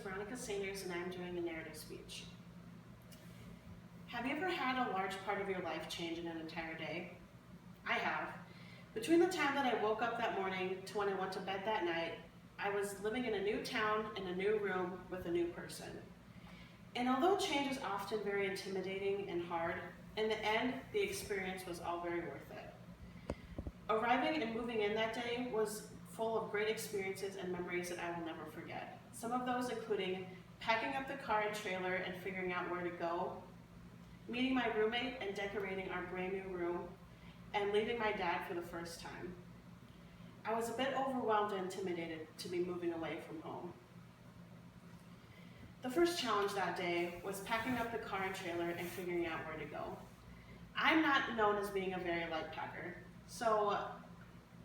Veronica and I'm doing a narrative speech. Have you ever had a large part of your life change in an entire day? I have. Between the time that I woke up that morning to when I went to bed that night, I was living in a new town, in a new room, with a new person. And although change is often very intimidating and hard, in the end, the experience was all very worth it. Arriving and moving in that day was full of great experiences and memories that I will never forget. Some of those including packing up the car and trailer and figuring out where to go, meeting my roommate and decorating our brand new room, and leaving my dad for the first time. I was a bit overwhelmed and intimidated to be moving away from home. The first challenge that day was packing up the car and trailer and figuring out where to go. I'm not known as being a very light packer, so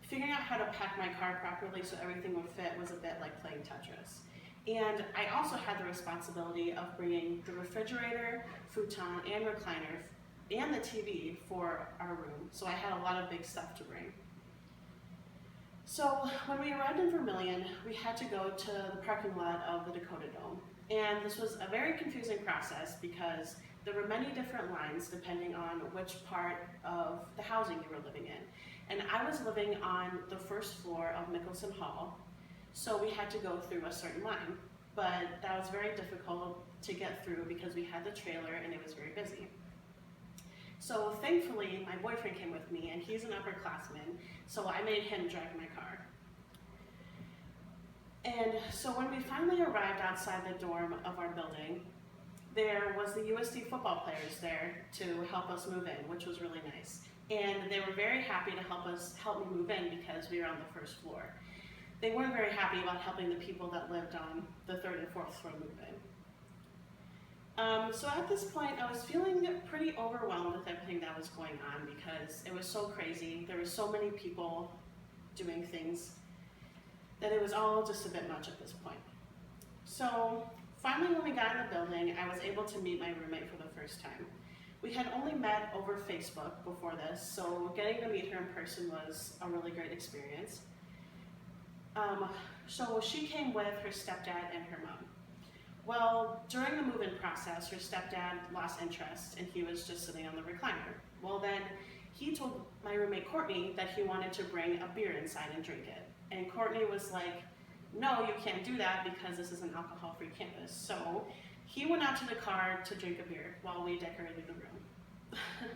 figuring out how to pack my car properly so everything would fit was a bit like playing Tetris. And I also had the responsibility of bringing the refrigerator, futon, and recliner, and the TV for our room, so I had a lot of big stuff to bring. So when we arrived in Vermilion, we had to go to the parking lot of the Dakota Dome. And this was a very confusing process because there were many different lines depending on which part of the housing you were living in. And I was living on the first floor of Mickelson Hall, so we had to go through a certain line. But that was very difficult to get through because we had the trailer and it was very busy. So thankfully, my boyfriend came with me and he's an upperclassman, so I made him drive my car. And so when we finally arrived outside the dorm of our building, there was the USD football players there to help us move in, which was really nice. And they were very happy to help me move in because we were on the first floor. They weren't very happy about helping the people that lived on the third and fourth floor move in. So at this point, I was feeling pretty overwhelmed with everything that was going on because it was so crazy. There were so many people doing things that it was all just a bit much at this point. So finally, when we got in the building, I was able to meet my roommate for the first time. We had only met over Facebook before this, so getting to meet her in person was a really great experience. So she came with her stepdad and her mom. Well, during the move-in process, her stepdad lost interest and he was just sitting on the recliner. Well then, he told my roommate Courtney that he wanted to bring a beer inside and drink it. And Courtney was like, no, you can't do that because this is an alcohol-free campus. So he went out to the car to drink a beer while we decorated the room.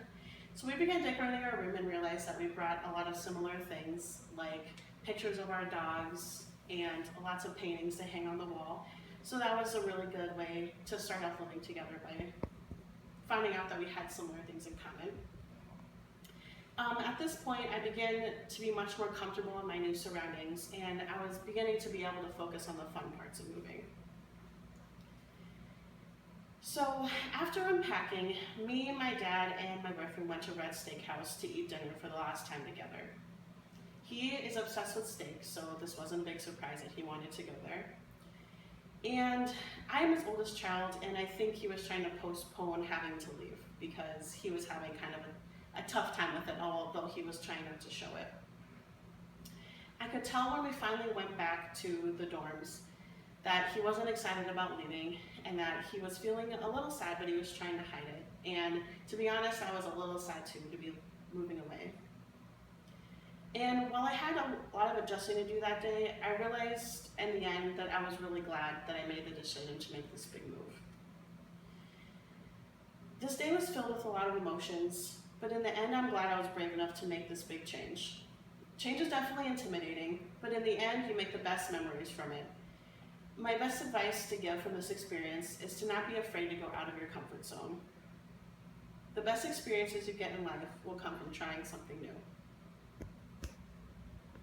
So we began decorating our room and realized that we brought a lot of similar things like pictures of our dogs and lots of paintings to hang on the wall. So that was a really good way to start off living together by finding out that we had similar things in common. At this point, I began to be much more comfortable in my new surroundings, and I was beginning to be able to focus on the fun parts of moving. So after unpacking, me, my dad, and my boyfriend went to Red Steakhouse to eat dinner for the last time together. He is obsessed with steak, so this wasn't a big surprise that he wanted to go there. And I am his oldest child, and I think he was trying to postpone having to leave because he was having kind of a tough time with it, although he was trying not to show it. I could tell when we finally went back to the dorms that he wasn't excited about leaving and that he was feeling a little sad, but he was trying to hide it. And to be honest, I was a little sad too to be moving away. And while I had a lot of adjusting to do that day, I realized in the end that I was really glad that I made the decision to make this big move. This day was filled with a lot of emotions, but in the end, I'm glad I was brave enough to make this big change. Change is definitely intimidating, but in the end, you make the best memories from it. My best advice to give from this experience is to not be afraid to go out of your comfort zone. The best experiences you get in life will come from trying something new.